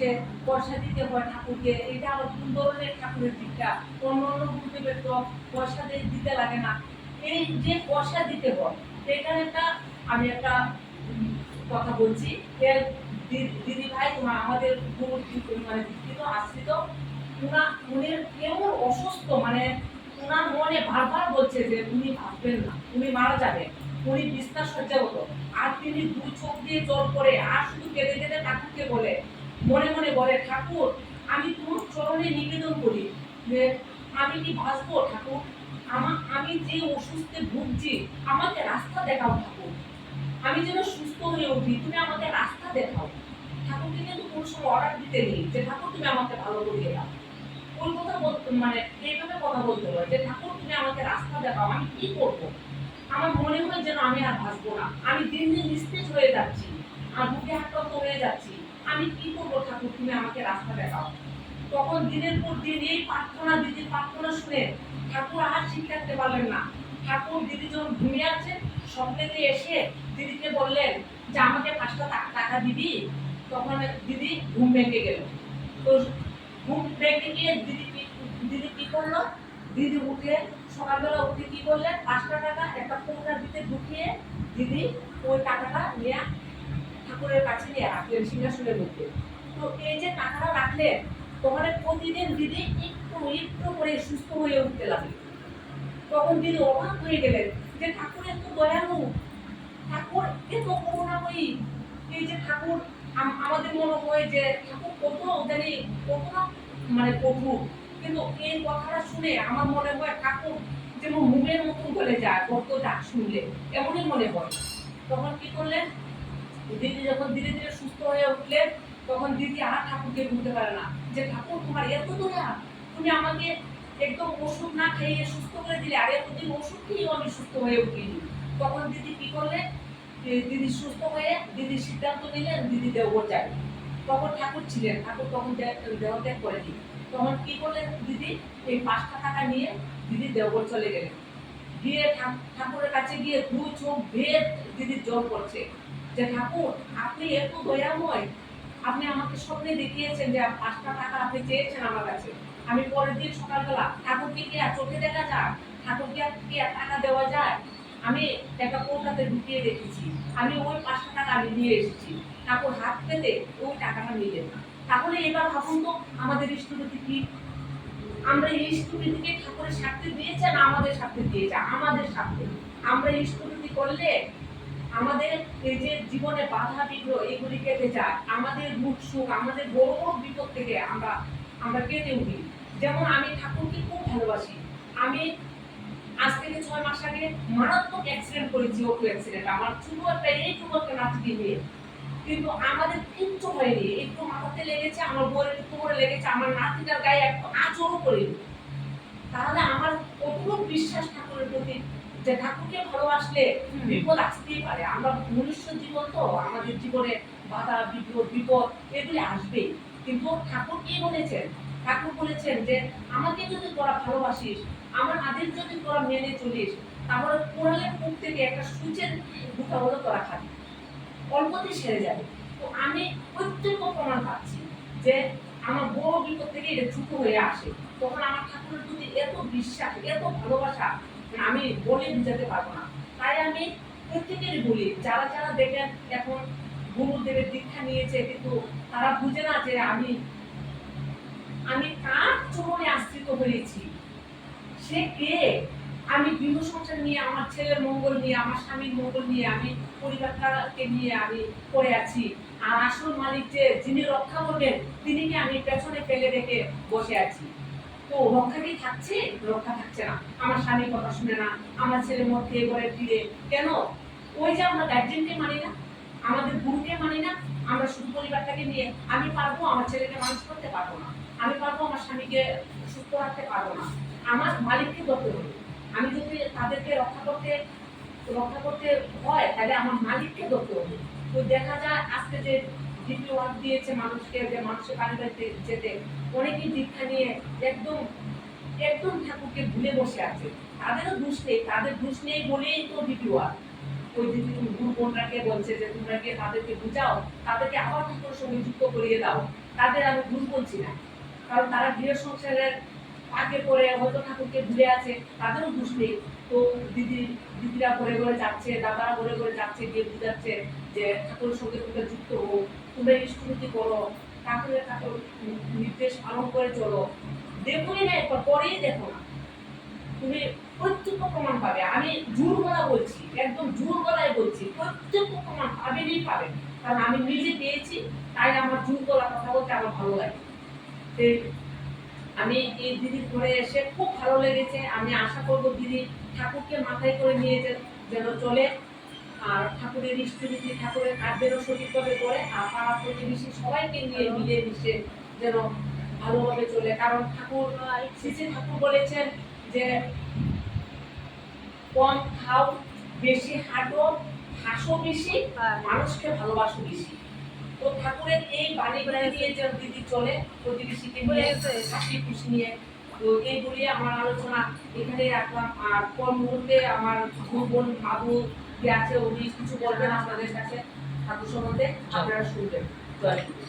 যে পয়সা দিতে হয় ঠাকুরকে, এটা আবার কোন ধরনের ঠাকুরের দীক্ষা? অন্য অন্য গুরুদেবের তো পয়সা দিতে লাগে না, এই যে পয়সা দিতে হয়, এখানে একটা আমি একটা কথা বলছি যে দিদি ভাই তোমার আমাদের গুরু মানে দীক্ষিত আশ্রিত, উনি কেমন অসুস্থ, মানে উনার মনে বারবার বলছে যে উনি ভাববেন না, উনি মারা যাবেন, উনি বিছনা সজ্জাগত, আর তিনি দুই চোখ দিয়ে জল পড়ে আর শুধু কেঁদে কেঁদে ঠাকুরকে বলে, মনে মনে বলে, ঠাকুর আমি তোমার চরণে নিবেদন করি যে আমি কি বাঁচবো ঠাকুর, আমি যে অসুস্থে ভুগছি, আমাকে রাস্তা দেখাও ঠাকুর, আমি যেন সুস্থ হয়ে উঠি, তুমি আমাকে রাস্তা দেখাও। ঠাকুরকে কিন্তু কোনো সময় অর্ডার দিতে নেই যে ঠাকুর তুমি আমাকে ভালো করিয়ে দাও, ওই কথা বলতে মানে এইভাবে কথা বলতে হয় যে ঠাকুর তুমি আমাকে রাস্তা দেখাও, আমি কি করবো, আমার মনে হয় যেন আমি আর বাঁচবো না, আমি দিন দিন নিস্তেজ হয়ে যাচ্ছি, আর বুকে আক্রান্ত হয়ে যাচ্ছি, আমি কি করবো ঠাকুর তুমি আমাকে রাস্তা দেখাও। তখন দিনের পর দিন এই প্রার্থনা, দিদির প্রার্থনা শুনে ঠাকুর আর ঠিক থাকতে পারলেন না। ঠাকুর দিদি যখন ঘুমিয়ে আছেন, স্বপ্নেতে এসে দিদিকে বললেন যে আমাকে 5টা টাকা দিবি। তখন দিদি ঘুম ভেঙে গেল। তো ঘুম ভেঙে গিয়ে দিদি কি করলো, দিদি উঠে সকালবেলা উঠে কি করলেন, 5টা টাকা একটা কৌটার ভিতরে ঢুকিয়ে দিদি ওই টাকাটা নিয়ে ঠাকুরের কাছে নিয়ে রাখলেন সিংহাসনের মধ্যে। তো এই যে টাকাটা রাখলেন, তখন প্রতিদিন দিদি একটু একটু করে সুস্থ হয়ে উঠতে লাগলেন। তখন দিদি অবাক হয়ে গেলেন যে ঠাকুর এত দয়ালু, ঠাকুর এত করুণাময়ী, এই যে ঠাকুর আমাদের মনে হয় যে ঠাকুর কত জানি কতটা মানে কঠোর, কিন্তু এই কথাটা শুনে আমার মনে হয় ঠাকুর যেমন মুখের মতন গলে যায় কত ডাক শুনলে, এমনই মনে হয়। তখন কি করলেন, দিদি যখন ধীরে ধীরে সুস্থ হয়ে উঠলেন, তখন দিদি আর ঠাকুরকে ভুলতে পারে না যে ঠাকুর তোমার এত দয়া, তুমি আমাকে একদম ওষুধ না খাইয়ে সুস্থ করে দিলে, আর এতদিন ওষুধ খেয়েও আমি সুস্থ হয়ে উঠিনি। তখন দিদি কি করলেন, দিদি সুস্থ হয়ে দিদি সিদ্ধান্ত নিলেন দিদি দেওঘর যাবে। তখন ঠাকুর ছিলেন, ঠাকুর তখন দেহত্যাগ করে দিন। তখন কি করলেন দিদি, এই 5টা টাকা নিয়ে দিদি দেওঘর চলে গেলেন। গিয়ে ঠাকুরের কাছে গিয়ে দুই চোখ ভেদ দিদির জল পড়ছে যে ঠাকুর আপনি এত দয়াময়, আপনি আমাকে স্বপ্নে দেখিয়েছেন যে 5টা টাকা আপনি চেয়েছেন আমার কাছে, আমি পরের দিন সকালবেলা ঠাকুরকে কি আর চোখে দেখা যায়, ঠাকুরকে কি আর টাকা দেওয়া যায়, আমি টাকা কৌটাতে ঢুকিয়ে রেখেছি, আমি ওই 5টা টাকা আমি নিয়ে এসেছি, ঠাকুর হাত পেতে ওই টাকাটা নিলেন না। তাহলে এবার ভাবুন তো আমাদের ইষ্টনীতি কি, আমরা এই ইষ্টনীতিকে ঠাকুরের স্বার্থে দিয়েছে না আমাদের স্বার্থে দিয়েছে, আমাদের স্বার্থে। আমরা ইষ্টনীতি করলে আমাদের এই যে জীবনে বাধা বিঘ্ন এগুলি কেটে যায়, আমাদের দুঃখ সুখ, আমাদের বড় বড় বিপদ থেকে আমরা আমরা কেটে উঠি। যেমন আমি ঠাকুরকে খুব ভালোবাসি, আমি আজ থেকে 6 মাস আগে মারাত্মক অ্যাক্সিডেন্ট করেছি, অটো অ্যাক্সিডেন্ট, আমার ছোট একটা এইটুকু একটা নাতি নিয়ে, কিন্তু আমাদের কিচ্ছু হয়নি, একটু মাথাতে লেগেছে, আমার বউয়ের একটু করে লেগেছে, আমার নাতিটার গায়ে একটু আঁচড়ও করিনি। তাহলে আমার কতটুকু বিশ্বাস ঠাকুরের প্রতি যে ঠাকুরকে ভালোবাসলে বিপদ আসতেই পারে, আমরা মনুষ্য জীবন তো, আমাদের জীবনে বাধা বিঘ্ন বিপদ এগুলি আসবেই, কিন্তু ঠাকুর কি বলেছেন, ঠাকুর বলেছেন যে আমাকে যদি তোরা ভালোবাসিস, আমার আদেশ যদি তোরা মেনে চলিস, তাহলে কোরালের মুখ থেকে একটা সূচের দুটা হলো তোরা খাবি, অল্পতেই সেরে যাবে। তো আমি প্রত্যেক প্রমাণ পাচ্ছি যে আমার বড় বিপদ থেকে এটা ছোট হয়ে আসে, তখন আমার ঠাকুরের প্রতি এত বিশ্বাস এত ভালোবাসা আমি বলে বুঝাতে পারবো না। তাই আমি প্রত্যেকেরই বলি, যারা যারা দেখেন এখন গুরুদেবের দীক্ষা নিয়েছে কিন্তু তারা বুঝে না যে আমি আমি কার চরণে আশ্রিত হয়েছি, সে কে, আমি গৃহ সংসার নিয়ে, আমার ছেলের মঙ্গল নিয়ে, আমার স্বামীর মঙ্গল নিয়ে, আমি পরিবারটাকে নিয়ে আমি পড়ে আছি, আর আসল মালিক যে যিনি রক্ষা করবেন তিনিকে আমি পেছনে ফেলে রেখে বসে আছি। তো রক্ষা কি থাকছে, রক্ষা থাকছে না, আমার স্বামী কথা শুনে না, আমার ছেলে মদ খেয়ে ঘরে ফিরে, কেন, ওই যে আমরা গার্জেনকে মানি না, আমাদের গুরুকে মানি না, আমরা শুধু পরিবারটাকে নিয়ে আমি পারবো আমার ছেলেকে মানুষ করতে পারবো না, আমি পারবো আমার স্বামীকে সুস্থ রাখতে পারবো না, আমার মালিককে করতে হবে। আমি যদি তাদেরকে রক্ষা করতে হয় তাহলে আমার মালিককে ধরতে হবে। তো দেখা যায় আজকে যে ডিপি ওয়ার্ক দিয়েছে মানুষকে, যে মানুষের বাড়ি বাড়িতে যেতে, অনেকেই দীক্ষা নিয়ে একদম একদম ঠাকুরকে ভুলে বসে আছে, তাদেরও দোষ নেই, তাদের দোষ নেই বলেই তো ডিপি ওয়ার্ক। ওই দিদি গুরু বোনরাকে বলছে যে তোমরা গিয়ে তাদেরকে বুঝাও, তাদেরকে আবার ঠাকুরের সঙ্গে যুক্ত করিয়ে দাও, তাদের আমি ভুল বলছি না, কারণ তারা গৃহ সংসারের আগে পরে হয়তো ঠাকুরকে ভুলে আছে, তাদেরও দোষ নেই। তো দিদিরা ঘরে ঘরে যাচ্ছে, দাদারা ঘরে ঘরে যাচ্ছে, গিয়ে বুঝাচ্ছে যে ঠাকুরের সঙ্গে তোমরা যুক্ত হও, তোমরা ইষ্টভূতি করো, ঠাকুরের নির্দেশ পালন করে চলো। দেখোই না একবার, পরেই দেখো না, তুমি প্রত্যক্ষ প্রমাণ পাবে। আমি জোর গলা বলছি, একদম জোর গলায় বলছি, প্রত্যক্ষ প্রমাণ পাবেনই পাবেন, কারণ আমি নিজে পেয়েছি, তাই আমার জোর গলা কথা বলতে আমার ভালো লাগে। আমি এই দিদির ঘরে এসে খুব ভালো লেগেছে। আমি আশা করব দিদি ঠাকুরকে মাথায় করে নিয়ে যেন চলে, আর ঠাকুরের ইষ্টনীতি, ঠাকুরের কাজ যেন সঠিকভাবে করে, আর পাড়া প্রতিবেশী সবাইকে নিয়ে মিলে মিশে যেন ভালোভাবে চলে। কারণ ঠাকুর, শ্রী ঠাকুর বলেছেন যে কম খাও, বেশি হাঁটো, হাসো বেশি, মানুষকে ভালোবাসো বেশি। তো ঠাকুরের এই বাণী নিয়ে যে দিদি চলে, প্রতিবেশীকে নিয়ে হাসি খুশি নিয়ে। তো এই বলে আমার আলোচনা এখানে রাখলাম। আর কোন মুহূর্তে আমার বোন বাবু যে আছে, উনি কিছু বলবেন আপনাদের কাছে ঠাকুর সম্বন্ধে, আপনারা শুনবেন। জয় গুরু।